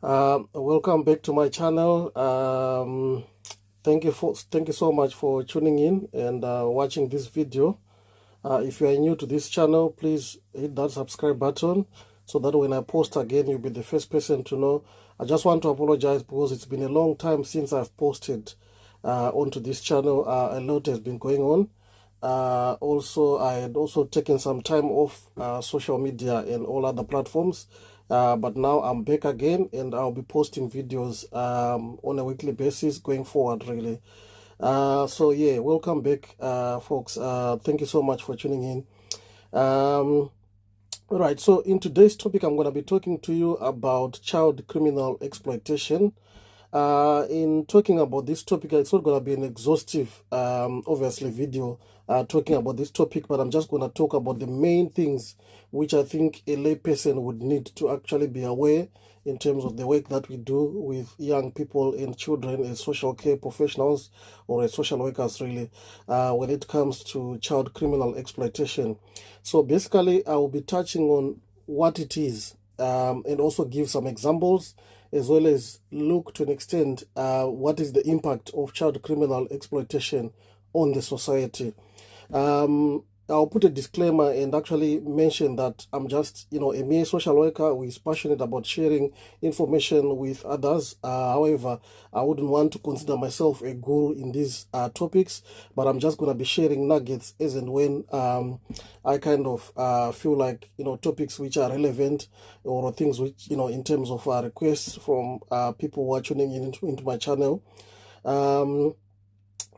Welcome back to my channel. Thank you so much for tuning in and watching this video. If you are new to this channel, please hit that subscribe button so that when I post again, you'll be the first person to know. I just want to apologize because it's been a long time since I've posted onto this channel. A lot has been going on. Also, I had also taken some time off social media and all other platforms. But now I'm back again and I'll be posting videos on a weekly basis going forward, really. So yeah, welcome back, folks. Thank you so much for tuning in. All right, so in today's topic, I'm going to be talking to you about child criminal exploitation. In talking about this topic, it's not going to be an exhaustive, obviously, video talking about this topic, but I'm just going to talk about the main things which I think a layperson would need to actually be aware in terms of the work that we do with young people and children as social care professionals or as social workers, really, when it comes to child criminal exploitation. So basically, I will be touching on what it is and also give some examples, as well as look to an extent what is the impact of child criminal exploitation on the society. I'll put a disclaimer and actually mention that I'm just, a mere social worker who is passionate about sharing information with others. However, I wouldn't want to consider myself a guru in these topics, but I'm just going to be sharing nuggets as and when I kind of feel like, topics which are relevant or things which, in terms of requests from people who are tuning in into my channel.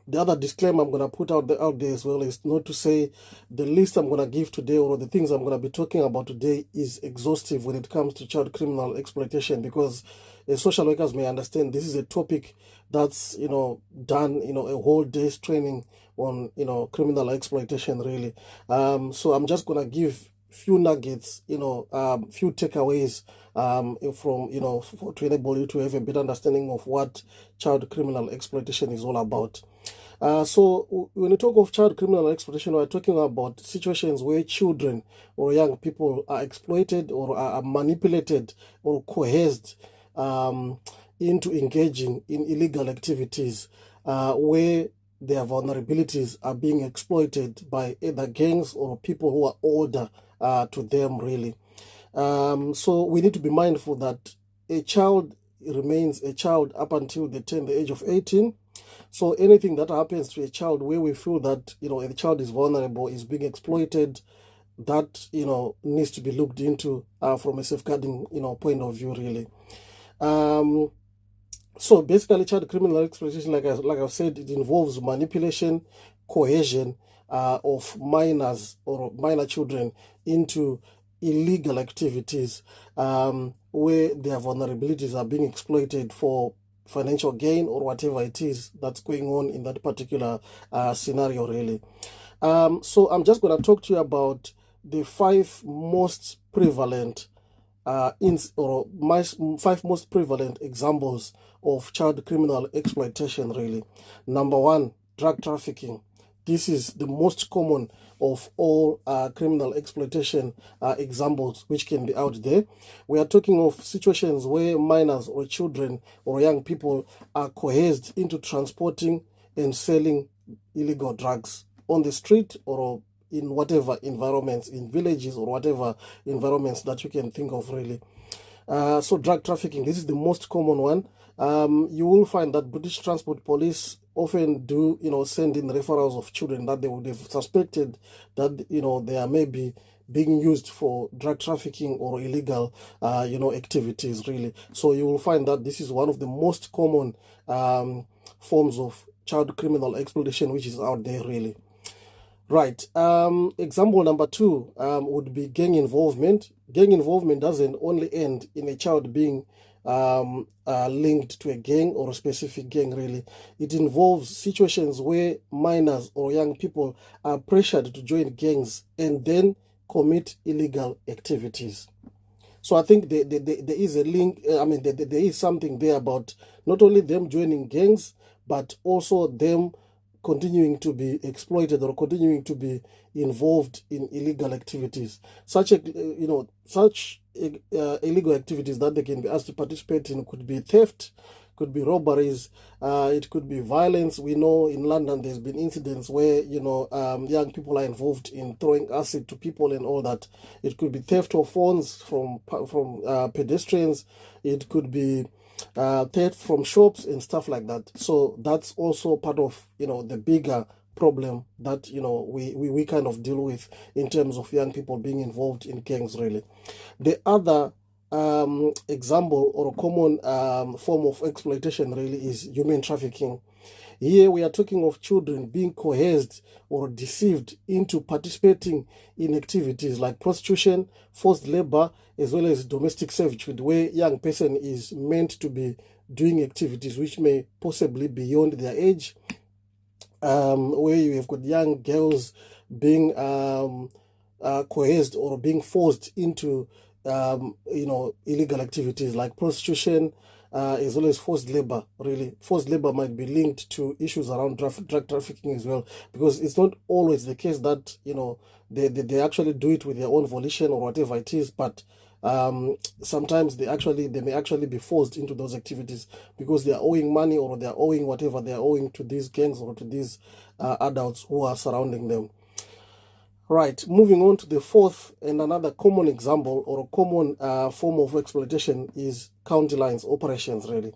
The other disclaimer I'm going to put out there as well is not to say the list I'm going to give today or the things I'm going to be talking about today is exhaustive when it comes to child criminal exploitation, because as social workers may understand, this is a topic that's, done, a whole day's training on, criminal exploitation, really. So I'm just going to give few nuggets, few takeaways from, to enable you to have a better understanding of what child criminal exploitation is all about. So when you talk of child criminal exploitation, we're talking about situations where children or young people are exploited or are manipulated or coerced into engaging in illegal activities where their vulnerabilities are being exploited by either gangs or people who are older to them, really. So we need to be mindful that a child remains a child up until they turn the age of 18. So anything that happens to a child where we feel that, a child is vulnerable, is being exploited, that, needs to be looked into from a safeguarding, point of view, really. So basically, child criminal exploitation, like I've said, it involves manipulation, coercion of minors or minor children into illegal activities where their vulnerabilities are being exploited for financial gain or whatever it is that's going on in that particular scenario, really. So I'm just going to talk to you about the five most prevalent five most prevalent examples of child criminal exploitation, really. Number one, drug trafficking. This is the most common of all criminal exploitation examples which can be out there. We are talking of situations where minors or children or young people are coerced into transporting and selling illegal drugs on the street or in whatever environments, in villages or whatever environments that you can think of, really. So drug trafficking, this is the most common one. You will find that British Transport Police often do, send in referrals of children that they would have suspected that, they are maybe being used for drug trafficking or illegal, activities, really. So you will find that this is one of the most common forms of child criminal exploitation which is out there, really. Right. Example number two would be gang involvement. Gang involvement doesn't only end in a child being linked to a gang or a specific gang, really. It involves situations where minors or young people are pressured to join gangs and then commit illegal activities. So I think there is a link, there is something there about not only them joining gangs, but also them continuing to be exploited or continuing to be involved in illegal activities. Such illegal activities that they can be asked to participate in could be theft, could be robberies, it could be violence. We know in London there's been incidents where, young people are involved in throwing acid to people and all that. It could be theft of phones from pedestrians. It could be theft from shops and stuff like that. So that's also part of, the bigger problem that, we kind of deal with in terms of young people being involved in gangs, really. The other example or a common form of exploitation really is human trafficking. Here we are talking of children being coerced or deceived into participating in activities like prostitution, forced labor, as well as domestic servitude, where young person is meant to be doing activities which may possibly be beyond their age, where you have got young girls being coerced or being forced into illegal activities like prostitution, as well as forced labor. Really, forced labor might be linked to issues around drug trafficking as well, because it's not always the case that they actually do it with their own volition or whatever it is, but sometimes they may actually be forced into those activities because they are owing money or they are owing whatever they are owing to these gangs or to these adults who are surrounding them. Right, moving on to the fourth and another common example or a common form of exploitation is county lines operations, really.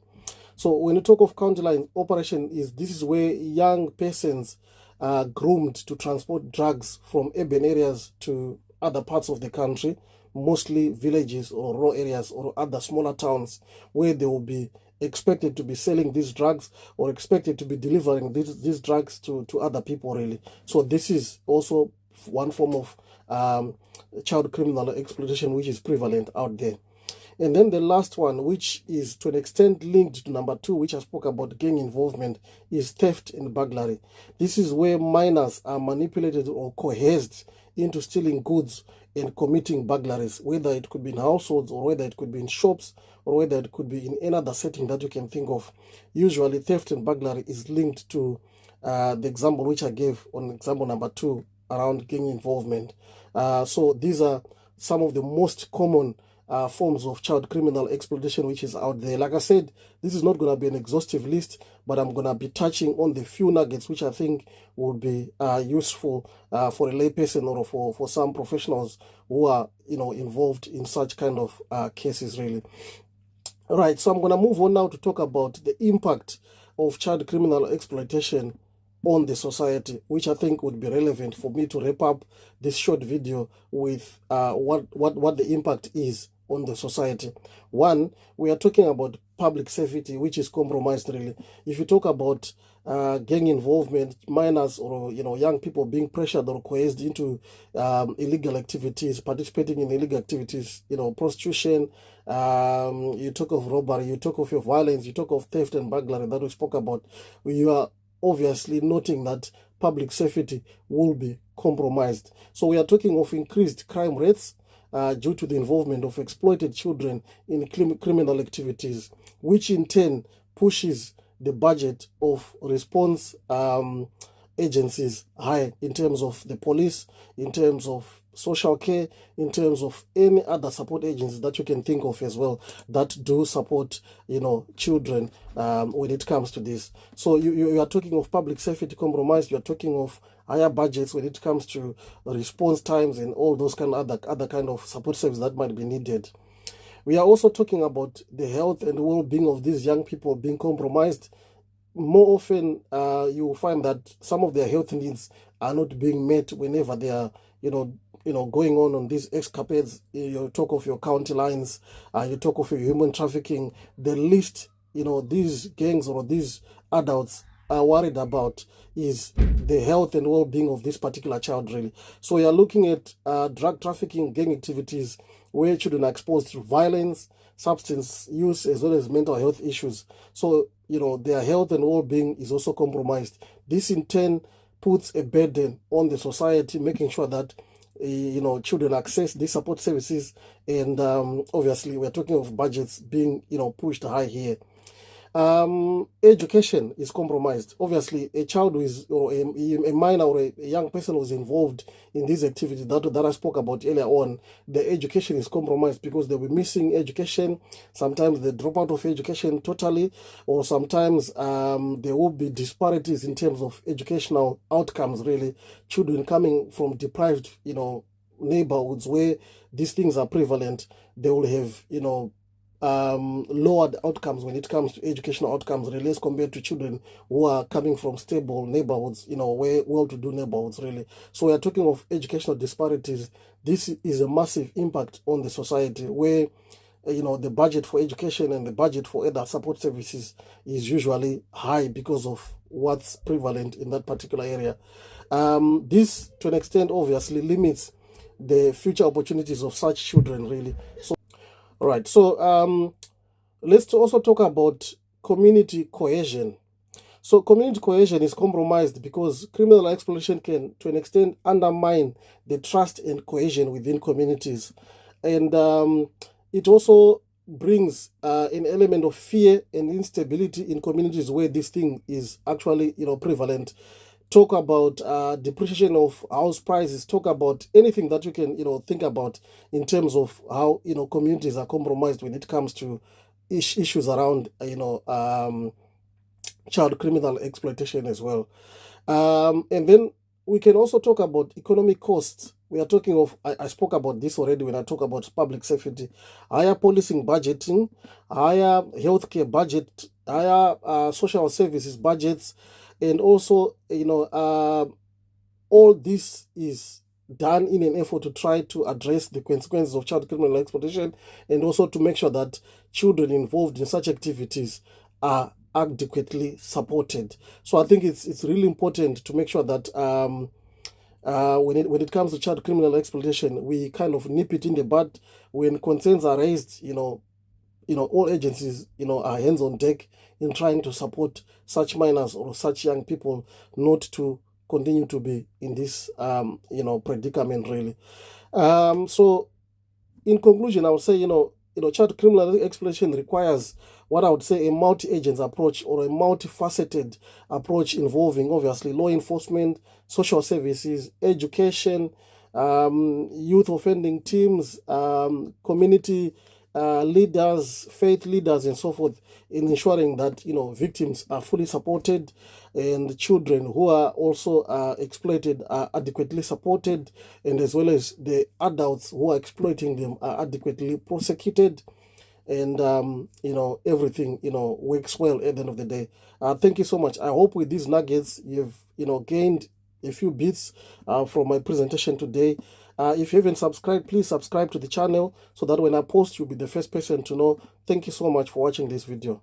So when you talk of county line operation, this is where young persons are groomed to transport drugs from urban areas to other parts of the country, mostly villages or rural areas or other smaller towns, where they will be expected to be selling these drugs or expected to be delivering these drugs to other people, really. So this is also one form of child criminal exploitation which is prevalent out there. And then the last one, which is to an extent linked to number 2, which I spoke about gang involvement, is theft and burglary. This is where minors are manipulated or coerced into stealing goods and committing burglaries, whether it could be in households or whether it could be in shops or whether it could be in any other setting that you can think of. Usually theft and burglary is linked to the example which I gave on example number 2 around gang involvement. So these are some of the most common forms of child criminal exploitation which is out there. Like I said, this is not going to be an exhaustive list, but I'm going to be touching on the few nuggets which I think would be useful for a layperson or for some professionals who are involved in such kind of cases, really. All right, so I'm going to move on now to talk about the impact of child criminal exploitation on the society, which I think would be relevant for me to wrap up this short video with what the impact is on the society. One, we are talking about public safety, which is compromised, really. If you talk about gang involvement, minors or young people being pressured or coerced into illegal activities, participating in illegal activities, prostitution, you talk of robbery, you talk of your violence, you talk of theft and burglary that we spoke about, you are obviously noting that public safety will be compromised. So we are talking of increased crime rates due to the involvement of exploited children in criminal activities, which in turn pushes the budget of response agencies high in terms of the police, in terms of social care, in terms of any other support agencies that you can think of as well that do support children when it comes to this. So you are talking of public safety compromise, you are talking of higher budgets when it comes to response times and all those kind of other kind of support services that might be needed. We are also talking about the health and well-being of these young people being compromised. More often you will find that some of their health needs are not being met whenever they are going on these escapades. You talk of your county lines, you talk of your human trafficking. The least these gangs or these adults are worried about is the health and well-being of this particular child, really. So we are looking at drug trafficking, gang activities where children are exposed to violence, substance use, as well as mental health issues. So their health and well-being is also compromised. This in turn puts a burden on the society, making sure that children access these support services, and obviously we're talking of budgets being pushed high here. Education is compromised. Obviously, a child who is, or a minor or a young person who is involved in this activity that I spoke about earlier on, the education is compromised because they'll be missing education. Sometimes they drop out of education totally, or sometimes there will be disparities in terms of educational outcomes, really. Children coming from deprived, neighborhoods where these things are prevalent, they will have, lowered outcomes when it comes to educational outcomes, really, as compared to children who are coming from stable neighborhoods, where well-to-do neighborhoods, really. So we are talking of educational disparities. This is a massive impact on the society where, the budget for education and the budget for other support services is usually high because of what's prevalent in that particular area. This, to an extent, obviously limits the future opportunities of such children, really. So, all right. So, let's also talk about community cohesion. So community cohesion is compromised because criminal exploitation can, to an extent, undermine the trust and cohesion within communities. And it also brings an element of fear and instability in communities where this thing is actually, prevalent. Talk about depreciation of house prices, talk about anything that you can, think about in terms of how, communities are compromised when it comes to issues around, child criminal exploitation as well. And then we can also talk about economic costs. We are talking of, I spoke about this already when I talk about public safety, higher policing budgeting, higher healthcare budget, higher social services budgets, and also, all this is done in an effort to try to address the consequences of child criminal exploitation and also to make sure that children involved in such activities are adequately supported. So I think it's really important to make sure that when it comes to child criminal exploitation, we kind of nip it in the bud. When concerns are raised, all agencies, are hands on deck in trying to support such minors or such young people not to continue to be in this, predicament, really. So in conclusion, I would say, child criminal exploitation requires what I would say a multi-agents approach or a multifaceted approach involving, obviously, law enforcement, social services, education, youth offending teams, community leaders, faith leaders, and so forth, in ensuring that victims are fully supported and children who are also exploited are adequately supported, and as well as the adults who are exploiting them are adequately prosecuted, and everything works well at the end of the day. Thank you so much. I hope with these nuggets you've gained a few bits from my presentation today. If you haven't subscribed, please subscribe to the channel so that when I post, you'll be the first person to know. Thank you so much for watching this video.